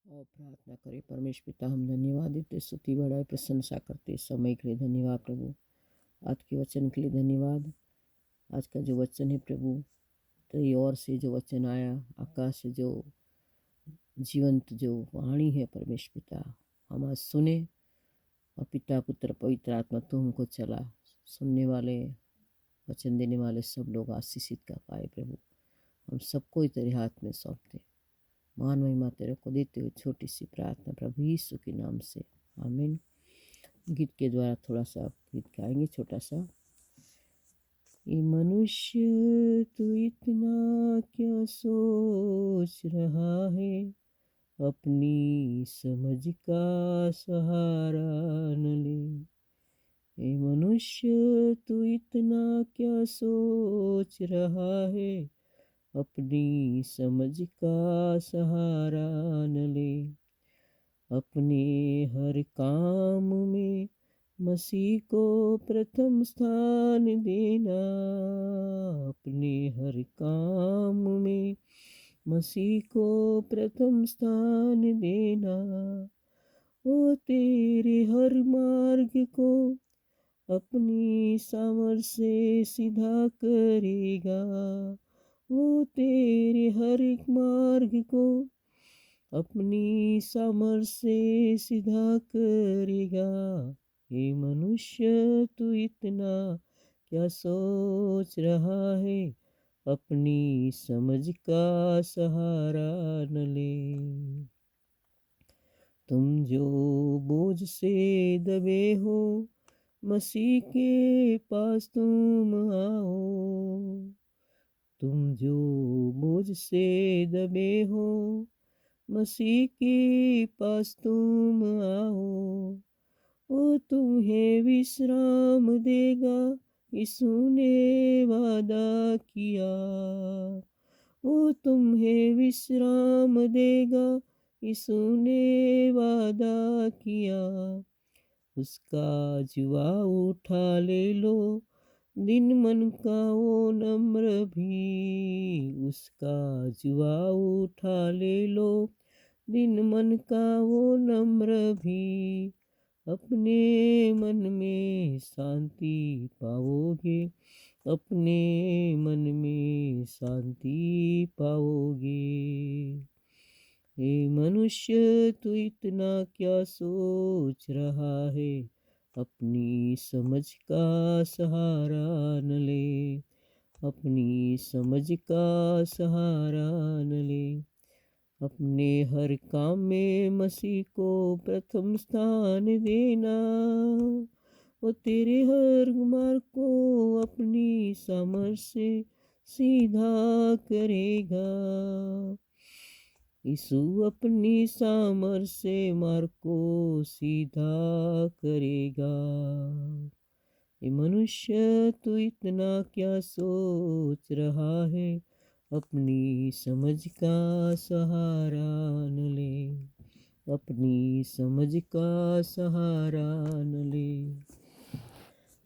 और प्रार्थना करें। परमेश्वर पिता, हम धन्यवाद देते, स्तुति बढ़ाए, प्रशंसा करते समय के लिए धन्यवाद प्रभु। आज के वचन के लिए धन्यवाद। आज का जो वचन है प्रभु, तेरी ओर से जो वचन आया, आकाश से जो जीवंत जो वाणी है परमेश्वर पिता, हम आज सुने और पिता पुत्र पवित्र आत्मा तुमको चला। सुनने वाले, वचन देने वाले सब लोग आशीषित का पाए प्रभु। हम सबको तेरे हाथ में सौंपते, मान महिमा तेरे को देते हुए छोटी सी प्रार्थना प्रभु यीशु के नाम से, आमीन। गीत के द्वारा थोड़ा सा गीत गाएंगे, छोटा सा। ये मनुष्य तू इतना क्या सोच रहा है, अपनी समझ का सहारा न ले। ये मनुष्य तू इतना क्या सोच रहा है, अपनी समझ का सहारा न ले। अपने हर काम में मसीह को प्रथम स्थान देना, अपने हर काम में मसीह को प्रथम स्थान देना। वो तेरे हर मार्ग को अपनी सामर्थ से सीधा करेगा। वो तेरे हर एक मार्ग को अपनी सामर्थ से सीधा करेगा। हे मनुष्य तू इतना क्या सोच रहा है, अपनी समझ का सहारा न ले। तुम जो बोझ से दबे हो, मसीह के पास तुम आओ। तुम जो बोझ से दबे हो, मसीह के पास तुम आओ। वो तुम्हें विश्राम देगा, यीशु ने वादा किया। वो तुम्हें विश्राम देगा, यीशु ने वादा किया। उसका जुआ उठा ले लो, दिन मन का वो नम्र भी। उसका जुआ उठा ले लो, दिन मन का वो नम्र भी। अपने मन में शांति पाओगे, अपने मन में शांति पाओगे। हे मनुष्य तू इतना क्या सोच रहा है, अपनी समझ का सहारा न ले। अपनी समझ का सहारा न ले। अपने हर काम में मसीह को प्रथम स्थान देना। वो तेरे हर मार्ग को अपनी सामर्थ से सीधा करेगा। यीशु अपनी सामर्थ से मार्ग को सीधा करेगा। ये मनुष्य तू इतना क्या सोच रहा है, अपनी समझ का सहारा न ले। अपनी समझ का सहारा न ले।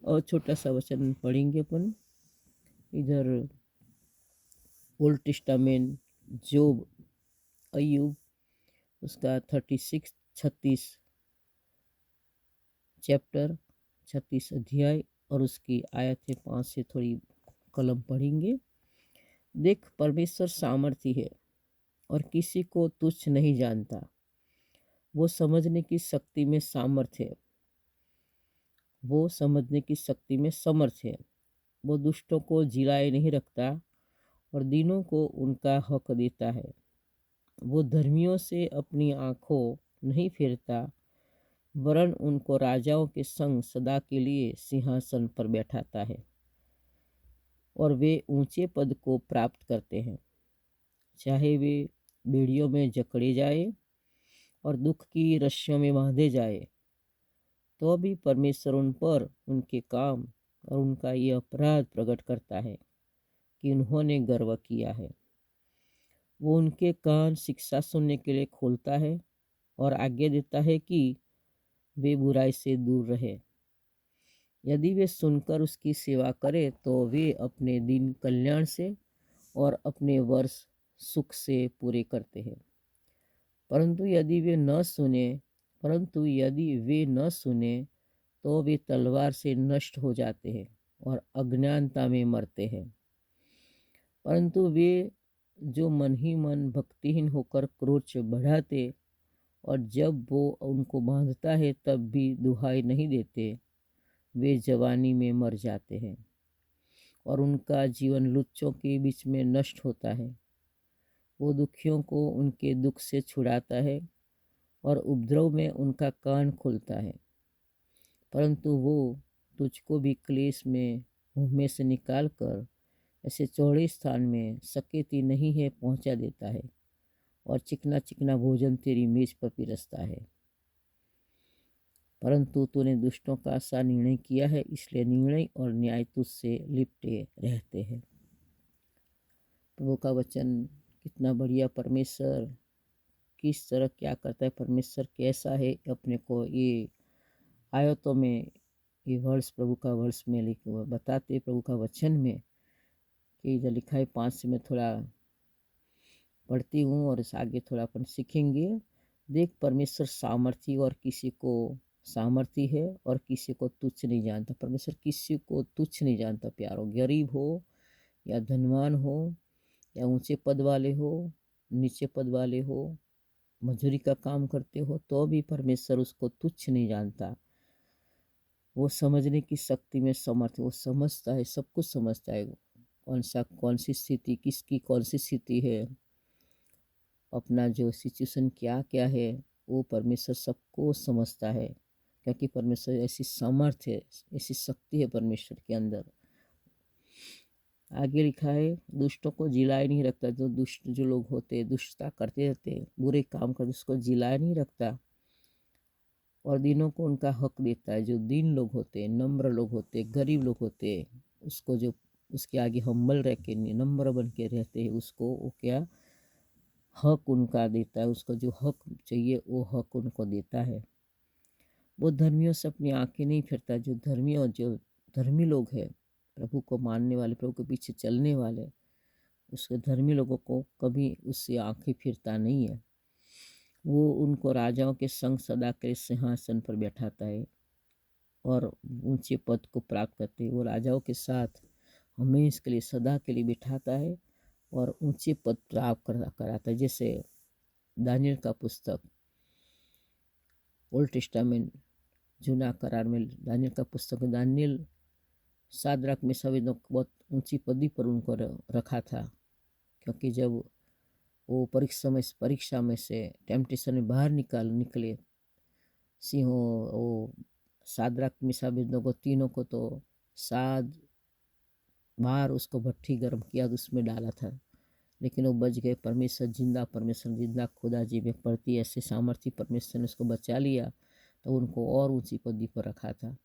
और छोटा सा वचन पढ़ेंगे अपन इधर, ओल्ड टेस्टामेंट, जोब, अय्यूब, उसका 36 चैप्टर, 36 अध्याय और उसकी आयतें 5 से थोड़ी कलम पढ़ेंगे। देख, परमेश्वर सामर्थी है और किसी को तुच्छ नहीं जानता। वो समझने की शक्ति में सामर्थ है। वो समझने की शक्ति में समर्थ है। वो दुष्टों को जिलाए नहीं रखता और दीनों को उनका हक देता है। वो धर्मियों से अपनी आंखों नहीं फेरता, वरन उनको राजाओं के संग सदा के लिए सिंहासन पर बैठाता है और वे ऊंचे पद को प्राप्त करते हैं। चाहे वे बेड़ियों में जकड़े जाए और दुख की रस्सियों में बांधे जाए, तो भी परमेश्वर उन पर उनके काम और उनका ये अपराध प्रकट करता है कि उन्होंने गर्व किया है। वो उनके कान शिक्षा सुनने के लिए खोलता है और आज्ञा देता है कि वे बुराई से दूर रहे। यदि वे सुनकर उसकी सेवा करें तो वे अपने दिन कल्याण से और अपने वर्ष सुख से पूरे करते हैं। परंतु यदि वे न सुने तो वे तलवार से नष्ट हो जाते हैं और अज्ञानता में मरते हैं। परंतु वे जो मन ही मन भक्तिहीन होकर क्रोध बढ़ाते और जब वो उनको बांधता है तब भी दुहाई नहीं देते, वे जवानी में मर जाते हैं और उनका जीवन लुच्चों के बीच में नष्ट होता है। वो दुखियों को उनके दुख से छुड़ाता है और उपद्रव में उनका कान खुलता है। परंतु वो तुझको भी क्लेश में मुँह में से निकाल कर ऐसे चौड़े स्थान में सकेती नहीं है पहुंचा देता है और चिकना चिकना भोजन तेरी मेज पर पिरसता है। परंतु तूने दुष्टों का सा निर्णय किया है, इसलिए निर्णय और न्याय तुझसे लिपटे रहते हैं। प्रभु का वचन कितना बढ़िया। परमेश्वर किस तरह क्या करता है, परमेश्वर कैसा है, अपने को ये आयतों में ये वर्ष प्रभु का वर्ष में बताते प्रभु का वचन में कि इधर लिखा है 5 से मैं थोड़ा पढ़ती हूँ और इस आगे थोड़ा अपन सीखेंगे। देख परमेश्वर सामर्थी और किसी को सामर्थी है और किसी को तुच्छ नहीं जानता। परमेश्वर किसी को तुच्छ नहीं जानता प्यारो। गरीब हो या धनवान हो या ऊंचे पद वाले हो, नीचे पद वाले हो, मजदूरी का काम करते हो, तो भी परमेश्वर उसको तुच्छ नहीं जानता। वो समझने की शक्ति में समर्थ, वो समझता है, सब कुछ समझता है। कौन सी स्थिति, किसकी कौन सी स्थिति है, अपना जो सिचुएशन क्या क्या है, वो परमेश्वर सबको समझता है। क्योंकि परमेश्वर ऐसी सामर्थ्य है, ऐसी शक्ति है परमेश्वर के अंदर। आगे लिखा है दुष्टों को जिलाए नहीं रखता। जो दुष्ट जो लोग होते, दुष्टता करते रहते, बुरे काम करते, उसको जिलाए नहीं रखता और दीनों को उनका हक देता है। जो दीन लोग होते, नम्र लोग होते, गरीब लोग होते, उसको जो उसके आगे हम्बल रह के नम्र बन के रहते हैं, उसको वो क्या हक उनका देता है। उसको जो हक चाहिए वो हक उनको देता है। वो धर्मियों से अपनी आंखें नहीं फिरता। जो धर्मी लोग हैं, प्रभु को मानने वाले, प्रभु के पीछे चलने वाले, उसके धर्मी लोगों को कभी उससे आंखें फिरता नहीं है। वो उनको राजाओं के संग सदा के सिंहासन पर बैठाता है और ऊंचे पद को प्राप्त करते हैं। वो राजाओं के साथ हमेशा के लिए सदा के लिए बिठाता है और ऊंचे पद प्राप्त कराता है। जैसे दानियल का पुस्तक, ओल्ड टेस्टामेंट जूना करार में दानियल का पुस्तक, दानियल सादरक में सवेदों को बहुत ऊंची पदी पर उनको रखा था। क्योंकि जब वो परीक्षा में से टेम्पटेशन में बाहर निकले सिंहों, वो सादरक मिसाबेदों को तीनों को तो 7 बार उसको भट्ठी गर्म किया, उसमें डाला था, लेकिन वो बच गए। परमेश्वर जिंदा खुदा जी में पड़ती ऐसे सामर्थ्य परमेश्वर ने उसको बचा लिया, तो उनको और ऊंची पदी पर रखा था।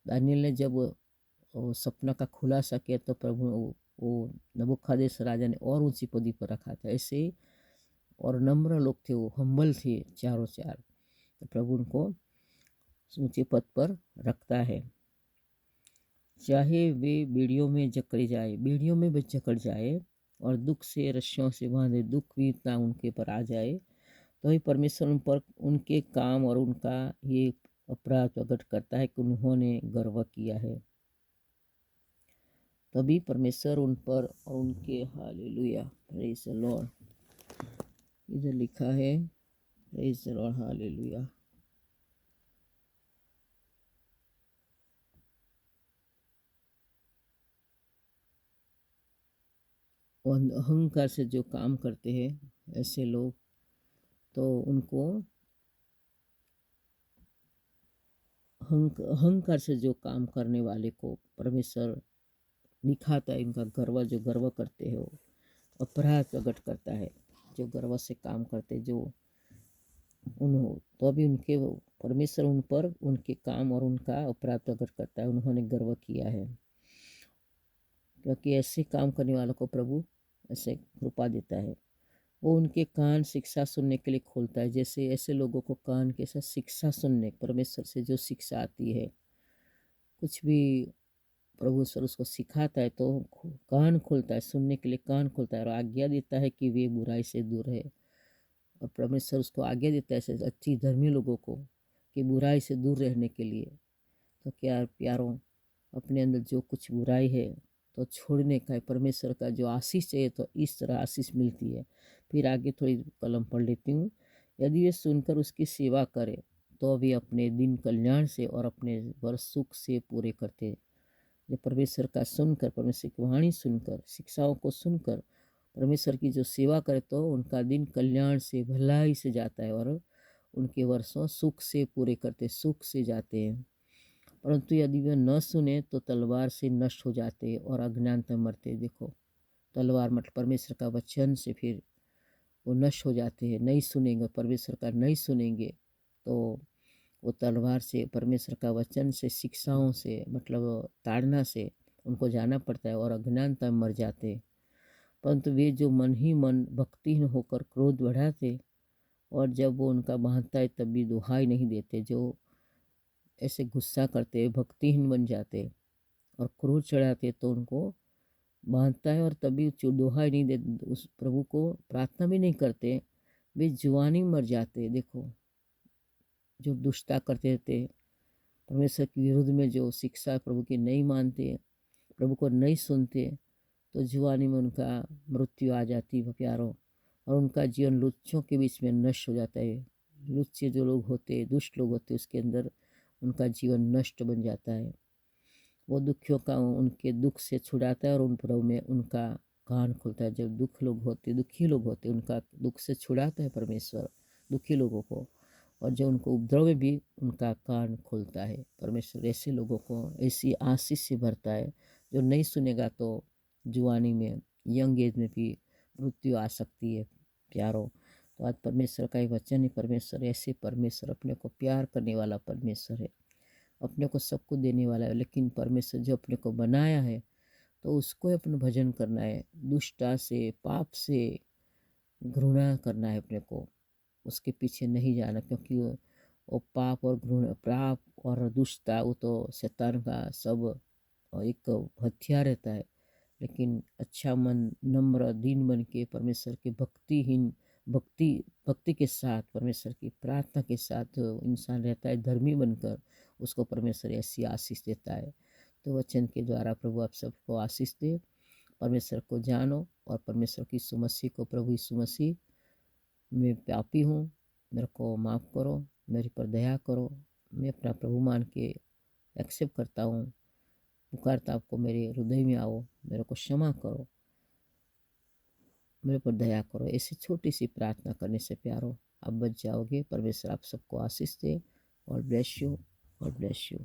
दानियल ने जब वो सपना का खुलासा किया तो प्रभु वो नबूखदनेस्सर राजा ने और ऊंची पदी पर रखा था। ऐसे और नम्र लोग थे, वो हम्बल थे चारों चार, तो प्रभु उनको ऊंचे पद पर रखता है। चाहे वे बेड़ियों में जकड़ जाए और दुख से रस्सियों से बांधे, दुख भी इतना उनके पर आ जाए, तो ही परमेश्वर उन पर उनके काम और उनका ये अपराध प्रकट करता है कि उन्होंने गर्व किया है। तभी परमेश्वर उन पर और उनके हालेलुया, प्रेज द लॉर्ड, इधर लिखा है प्रेज द लॉर्ड, हालेलुया। और अहंकार से जो काम करते हैं ऐसे लोग, तो उनको अहंकार से जो काम करने वाले को परमेश्वर दिखाता है। इनका जो गर्व करते हैं वो अपराध प्रकट करता है। जो गर्व से काम करते, जो तो अभी उनके परमेश्वर उन पर उनके काम और उनका अपराध प्रकट करता है, उन्होंने गर्व किया है। क्योंकि ऐसे काम करने वालों को प्रभु ऐसे कृपा देता है। वो उनके कान शिक्षा सुनने के लिए खोलता है। जैसे ऐसे लोगों को कान के साथ शिक्षा सुनने, परमेश्वर से जो शिक्षा आती है, कुछ भी प्रभु ईश्वर उसको सिखाता है तो कान खोलता है, सुनने के लिए कान खोलता है और आज्ञा देता है कि वे बुराई से दूर है। और परमेश्वर उसको आज्ञा देता है ऐसे अच्छी धर्मी लोगों को कि बुराई से दूर रहने के लिए। तो क्या प्यारों, अपने अंदर जो कुछ बुराई है तो छोड़ने का है। परमेश्वर का जो आशीष चाहिए तो इस तरह आशीष मिलती है। फिर आगे थोड़ी कलम पढ़ लेती हूँ। यदि वे सुनकर उसकी सेवा करे तो वे अपने दिन कल्याण से और अपने वर्ष सुख से पूरे करते। जो परमेश्वर का सुनकर, परमेश्वर की वाणी सुनकर, शिक्षाओं को सुनकर परमेश्वर की जो सेवा करे तो उनका दिन कल्याण से, भलाई से जाता है और उनके वर्षों सुख से पूरे करते, सुख से जाते हैं। परंतु यदि वे न सुने तो तलवार से नष्ट हो जाते और अज्ञानता में मरते। देखो, तलवार मतलब परमेश्वर का वचन से फिर वो नष्ट हो जाते हैं। नहीं सुनेंगे, परमेश्वर का नहीं सुनेंगे तो वो तलवार से, परमेश्वर का वचन से, शिक्षाओं से मतलब ताड़ना से उनको जाना पड़ता है और अज्ञानता में मर जाते हैं। परंतु वे जो मन ही मन भक्तिहीन होकर क्रोध बढ़ाते और जब वो उनका बांधता है तब भी दुहाई नहीं देते, जो ऐसे गुस्सा करते, भक्तिहीन बन जाते और क्रोध चढ़ाते तो उनको बांधता है और तभी दुहाई नहीं देते, उस प्रभु को प्रार्थना भी नहीं करते, वे जुआनी मर जाते। देखो, जो दुष्टता करते थे, परमेश्वर के विरुद्ध में जो शिक्षा प्रभु की नहीं मानते, प्रभु को नहीं सुनते, तो जुआनी में उनका मृत्यु आ जाती है प्यारों। और उनका जीवन लुच्चों के बीच में नष्ट हो जाता है। लुच्चे जो लोग होते, दुष्ट लोग होते, उसके अंदर उनका जीवन नष्ट बन जाता है। वो दुखियों का उनके दुख से छुड़ाता है और उन प्रभु में उनका कान खुलता है। जब दुखी लोग होते उनका दुख से छुड़ाता है परमेश्वर दुखी लोगों को, और जो उनको उपद्रव में भी उनका कान खुलता है। परमेश्वर ऐसे लोगों को ऐसी आशीष से भरता है। जो नहीं सुनेगा तो जुआनी में, यंग एज में भी मृत्यु आ सकती है प्यारों। तो आज परमेश्वर का ही वचन है। परमेश्वर ऐसे परमेश्वर अपने को प्यार करने वाला परमेश्वर है, अपने को सबको देने वाला है। लेकिन परमेश्वर जो अपने को बनाया है तो उसको अपना भजन करना है, दुष्टता से, पाप से घृणा करना है अपने को, उसके पीछे नहीं जाना। क्योंकि वो पाप और घृणा, पाप और दुष्टता वो तो शैतान का सब एक हथियार रहता है। लेकिन अच्छा मन, नम्र दीन बन के परमेश्वर के भक्ति के साथ, परमेश्वर की प्रार्थना के साथ जो इंसान रहता है धर्मी बनकर, उसको परमेश्वर ऐसी आशीष देता है। तो वचन के द्वारा प्रभु आप सबको आशीष दे। परमेश्वर को जानो और परमेश्वर की यीशु मसीह को, प्रभु यीशु मसीह मैं पापी हूँ, मेरे को माफ़ करो, मेरे पर दया करो, मैं अपना प्रभु मान के एक्सेप्ट करता हूँ, पुकारता आपको मेरे हृदय में आओ, मेरे को क्षमा करो, मेरे पर दया करो। ऐसी छोटी सी प्रार्थना करने से प्यारो आप बच जाओगे। परमेश्वर आप सबको आशीष दे। God bless you, God bless you.